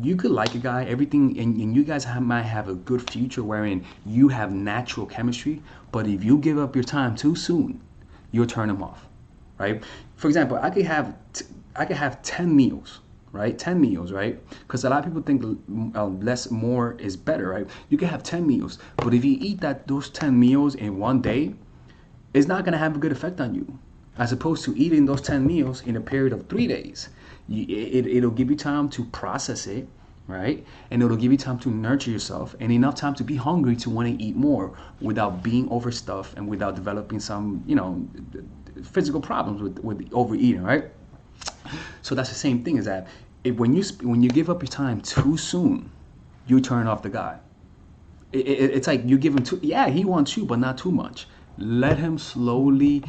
you could like a guy, everything, and you guys might have a good future wherein you have natural chemistry. But if you give up your time too soon, you'll turn him off, right? For example, I could have 10 meals, right? 10 meals, right? Because a lot of people think less more is better, right? You can have 10 meals, but if you eat those 10 meals in one day, it's not going to have a good effect on you, as opposed to eating those 10 meals in a period of 3 days. It'll give you time to process it, right? And it'll give you time to nurture yourself and enough time to be hungry to want to eat more without being overstuffed and without developing some, physical problems with overeating, right? So that's the same thing, is that when you give up your time too soon, you turn off the guy. It's like you give him too, yeah, he wants you, but not too much. Let him slowly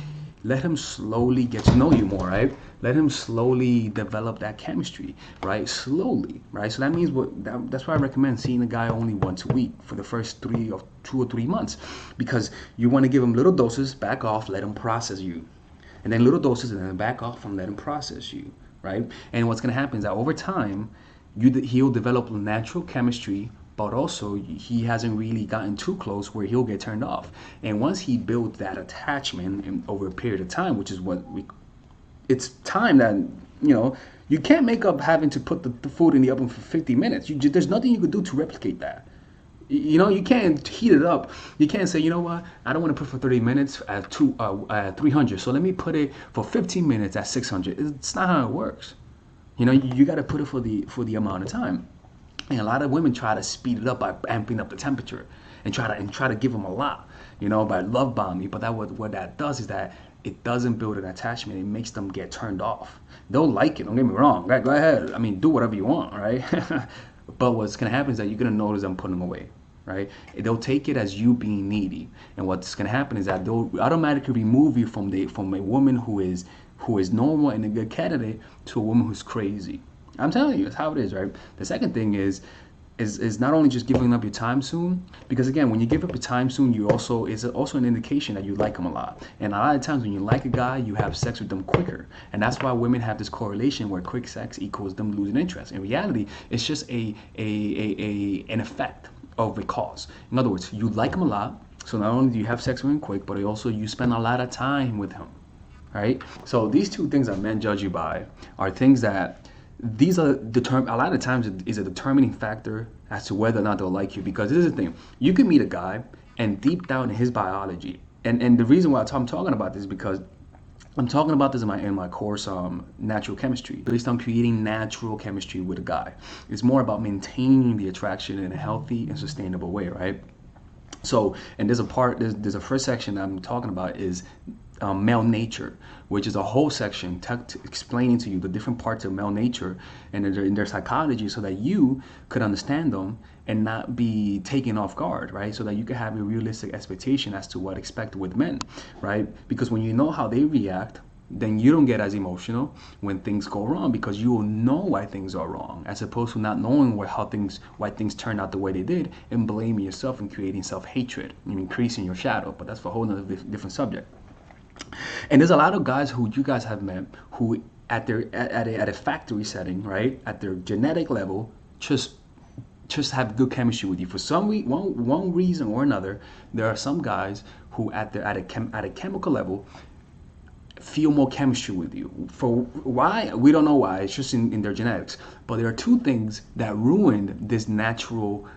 get to know you more, right? Let him slowly develop that chemistry, right? Slowly, right? So that means that's why I recommend seeing a guy only once a week for the first 2 or 3 months, because you want to give him little doses, back off, let him process you, and then little doses, and then back off and let him process you, right? And what's going to happen is that over time, he'll develop natural chemistry, but also he hasn't really gotten too close where he'll get turned off. And once he builds that attachment over a period of time, which is it's time that, you can't make up having to put the food in the oven for 50 minutes. There's nothing you could do to replicate that. You can't heat it up. You can't say, you know what, I don't want to put for 30 minutes at 300, so let me put it for 15 minutes at 600. It's not how it works. You got to put it for the amount of time. And a lot of women try to speed it up by amping up the temperature and try to give them a lot, by love bombing. But what that does is that it doesn't build an attachment. It makes them get turned off. They'll like it. Don't get me wrong. Go ahead. I mean, do whatever you want, right? But what's gonna happen is that you're gonna notice them putting them away, right? They'll take it as you being needy, and what's gonna happen is that they'll automatically remove you from a woman who is normal and a good candidate to a woman who's crazy. I'm telling you, it's how it is, right? The second thing is not only just giving up your time soon, because again, when you give up your time soon, it's also an indication that you like them a lot. And a lot of times when you like a guy, you have sex with them quicker. And that's why women have this correlation where quick sex equals them losing interest. In reality, it's just an effect of a cause. In other words, you like him a lot, so not only do you have sex with him quick, but also you spend a lot of time with him, right? So these two things that men judge you by are things that these are a lot of times is a determining factor as to whether or not they'll like you. Because this is the thing, you can meet a guy and deep down in his biology, and the reason why I'm talking about this is because I'm talking about this in my course, natural chemistry, based on creating natural chemistry with a guy. It's more about maintaining the attraction in a healthy and sustainable way, right? So, and there's a first section that I'm talking about is male nature, which is a whole section explaining to you the different parts of male nature and their psychology, so that you could understand them and not be taken off guard, right? So that you can have a realistic expectation as to what expect with men, right? Because when you know how they react, then you don't get as emotional when things go wrong, because you will know why things are wrong, as opposed to not knowing why things turned out the way they did and blaming yourself and creating self-hatred and increasing your shadow. But that's for a whole nother different subject. And there's a lot of guys who you guys have met who at a factory setting, right, at their genetic level, just have good chemistry with you. For one reason or another, there are some guys who at a chemical level feel more chemistry with you. For why? We don't know why. It's just in their genetics. But there are two things that ruined this natural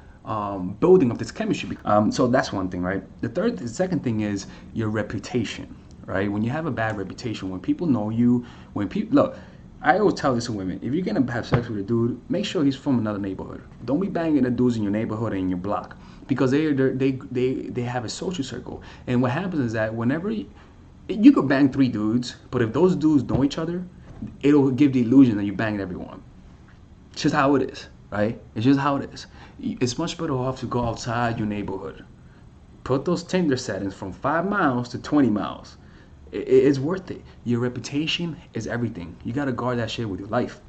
building of this chemistry. So that's one thing, right? The second thing is your reputation, right? When you have a bad reputation, when people know you, look, I always tell this to women: if you're gonna have sex with a dude, make sure he's from another neighborhood. Don't be banging the dudes in your neighborhood and in your block, because they have a social circle. And what happens is that whenever you could bang 3 dudes, but if those dudes know each other, it'll give the illusion that you banged everyone. It's just how it is, right? It's just how it is. It's much better off to go outside your neighborhood. Put those Tinder settings from 5 miles to 20 miles. It's worth it. Your reputation is everything. You got to guard that shit with your life.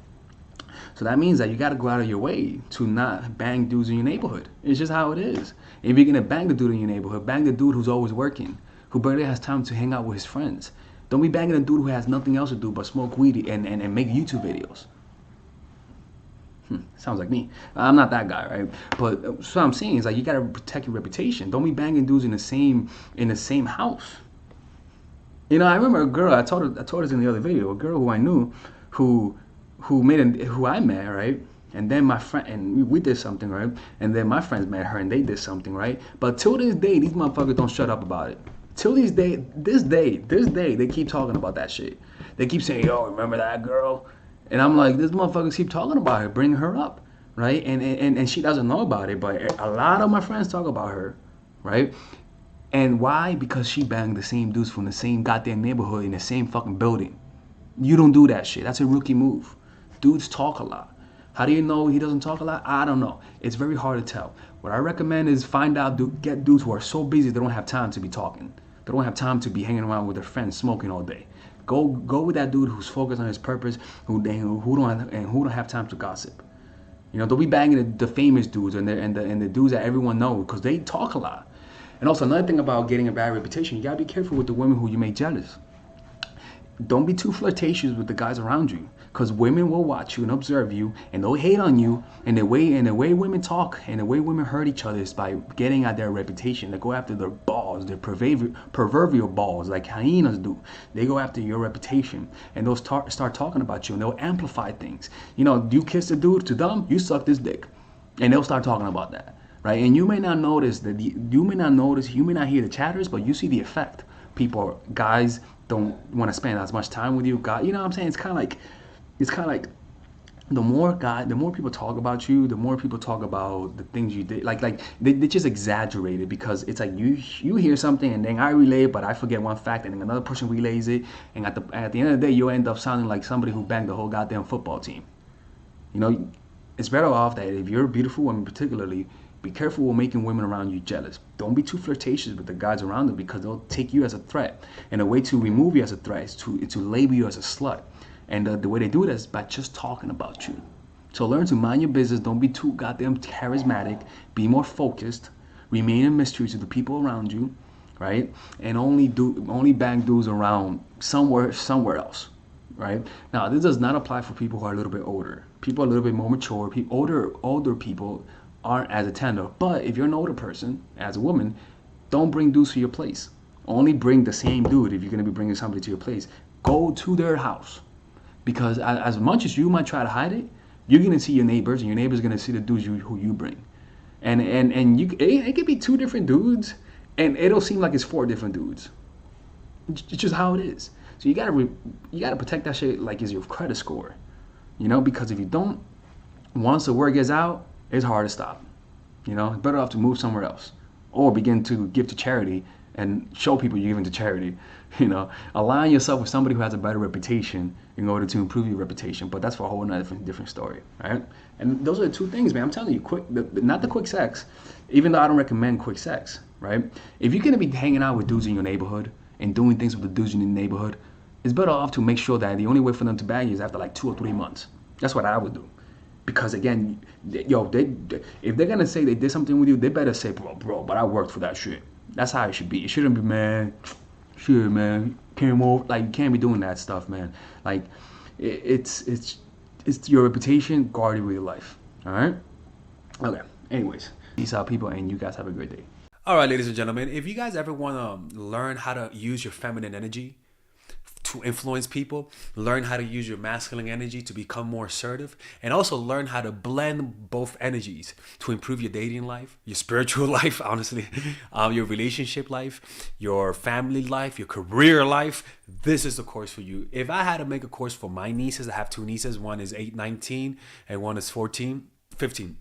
So that means that you got to go out of your way to not bang dudes in your neighborhood. It's just how it is. If you're going to bang the dude in your neighborhood, bang the dude who's always working, who barely has time to hang out with his friends. Don't be banging a dude who has nothing else to do but smoke weed and make YouTube videos. Sounds like me. I'm not that guy, right? But so what I'm saying is like you gotta protect your reputation. Don't be banging dudes in the same house. You know, I remember a girl. I told this in the other video. A girl who I knew, who who I met, right? And then my friend and we did something, right? And then my friends met her and they did something, right? But till this day, these motherfuckers don't shut up about it. Till this day, they keep talking about that shit. They keep saying, "Yo, remember that girl?" And I'm like, "This motherfuckers keep talking about her, bring her up, right?" And she doesn't know about it, but a lot of my friends talk about her, right? And why? Because she banged the same dudes from the same goddamn neighborhood in the same fucking building. You don't do that shit. That's a rookie move. Dudes talk a lot. How do you know he doesn't talk a lot? I don't know. It's very hard to tell. What I recommend is find out, get dudes who are so busy they don't have time to be talking. They don't have time to be hanging around with their friends smoking all day. Go with that dude who's focused on his purpose, who don't have time to gossip. You know, don't be banging the famous dudes and the dudes that everyone knows because they talk a lot. And also another thing about getting a bad reputation, you gotta be careful with the women who you make jealous. Don't be too flirtatious with the guys around you, because women will watch you and observe you, and they'll hate on you. And the way women talk and the way women hurt each other is by getting at their reputation. They go after their balls, their proverbial balls, like hyenas do. They go after your reputation, and they'll start talking about you, and they'll amplify things. You know, you kiss a dude, to them, you suck this dick, and they'll start talking about that, right? And you may not notice you may not hear the chatters, but you see the effect. Guys don't want to spend as much time with you. God, you know what I'm saying? It's kind of like the more people talk about you, the more people talk about the things you did. Like they just exaggerate it, because it's like you hear something and then I relay it, but I forget one fact, and then another person relays it, and at the end of the day, you'll end up sounding like somebody who banged the whole goddamn football team. You know, it's better off that if you're a beautiful woman, particularly, be careful with making women around you jealous. Don't be too flirtatious with the guys around them, because they'll take you as a threat. And a way to remove you as a threat is to label you as a slut. And the way they do that is by just talking about you. So learn to mind your business. Don't be too goddamn charismatic. Be more focused. Remain a mystery to the people around you, right? And only bang dudes around somewhere else, right? Now, this does not apply for people who are a little bit older. People are a little bit more mature. Older people aren't as a tender. But if you're an older person, as a woman, don't bring dudes to your place. Only bring the same dude if you're going to be bringing somebody to your place. Go to their house. Because as much as you might try to hide it, you're going to see your neighbors, and your neighbors are going to see the dudes who you bring. And it could be 2 different dudes, and it'll seem like it's 4 different dudes. It's just how it is. So you gotta protect that shit like it's your credit score. You know, because if you don't, once the word gets out, it's hard to stop. You know, it's better off to move somewhere else, or begin to give to charity and show people you're giving to charity. You know, align yourself with somebody who has a better reputation in order to improve your reputation. But that's for a whole nother different story, right? And those are the 2 things, man. I'm telling you, not the quick sex. Even though I don't recommend quick sex, right? If you're gonna be hanging out with dudes in your neighborhood and doing things with the dudes in your neighborhood, it's better off to make sure that the only way for them to bang you is after like 2 or 3 months. That's what I would do. Because again, if they're gonna say they did something with you, they better say, bro, but I worked for that shit. That's how it should be. It shouldn't be, man, shit, man, came over. Like, you can't be doing that stuff, man. Like, it's your reputation, guard it with your life. All right. Okay. Anyways, peace out, people, and you guys have a great day. All right, ladies and gentlemen, if you guys ever want to learn how to use your feminine energy to influence people, learn how to use your masculine energy to become more assertive, and also learn how to blend both energies to improve your dating life, your spiritual life, honestly, your relationship life, your family life, your career life, this is the course for you. If I had to make a course for my nieces, I have 2 nieces, one is 19 and one is 15.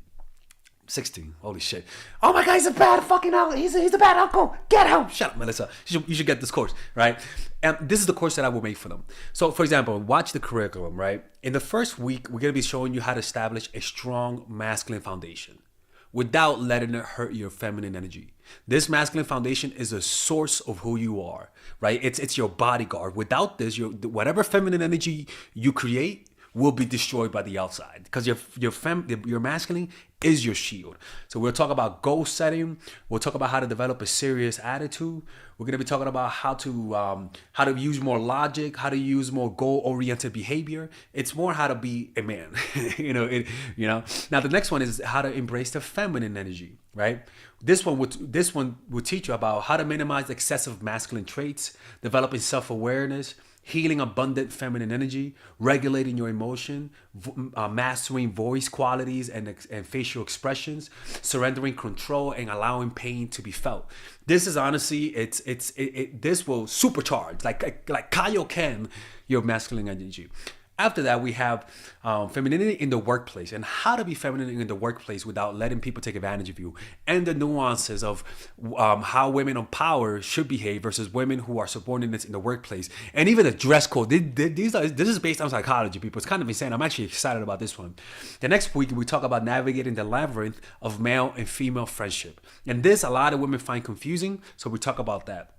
16. Holy shit. Oh my God, he's a bad fucking uncle. He's a bad uncle. Get him. Shut up, Melissa. You should get this course, right? And this is the course that I will make for them. So, for example, watch the curriculum, right? In the first week, we're going to be showing you how to establish a strong masculine foundation without letting it hurt your feminine energy. This masculine foundation is a source of who you are, right? It's your bodyguard. Without this, whatever feminine energy you create will be destroyed by the outside, because your masculine is your shield. So we'll talk about goal setting. We'll talk about how to develop a serious attitude. We're gonna be talking about how to use more logic, how to use more goal-oriented behavior. It's more how to be a man, Now the next one is how to embrace the feminine energy, right? This one would teach you about how to minimize excessive masculine traits, developing self-awareness, healing abundant feminine energy, regulating your emotion, mastering voice qualities and facial expressions, surrendering control, and allowing pain to be felt. This is honestly, this will supercharge, like Kaioken, your masculine energy. After that, we have femininity in the workplace, and how to be feminine in the workplace without letting people take advantage of you, and the nuances of how women of power should behave versus women who are subordinates in the workplace, and even the dress code. This is based on psychology, people. It's kind of insane. I'm actually excited about this one. The next week, we talk about navigating the labyrinth of male and female friendship, and this a lot of women find confusing, so we talk about that.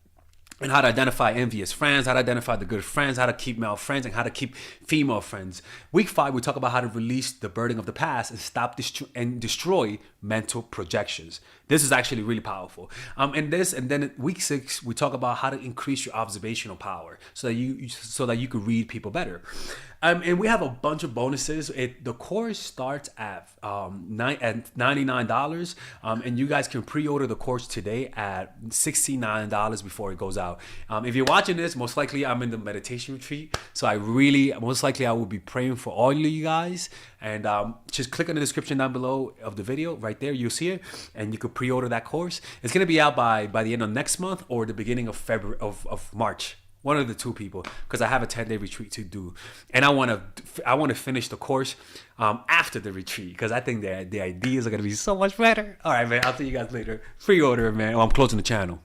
And how to identify envious friends, how to identify the good friends, how to keep male friends, and how to keep female friends. Week 5, we talk about how to release the burden of the past and stop and destroy mental projections. This is actually really powerful. And then week 6, we talk about how to increase your observational power so that you could read people better. And we have a bunch of bonuses. The course starts at $99, and you guys can pre-order the course today at $69 before it goes out. If you're watching this, most likely I'm in the meditation retreat, so I will be praying for all of you guys. And just click on the description down below of the video. Right there, you'll see it, and you could pre-order that course. It's gonna be out by the end of next month or the beginning of February of March. One of the two, people, because I have a 10-day retreat to do, and I want to finish the course after the retreat, because I think the ideas are gonna be so much better. All right, man. I'll see you guys later. Pre-order, man. Oh, I'm closing the channel.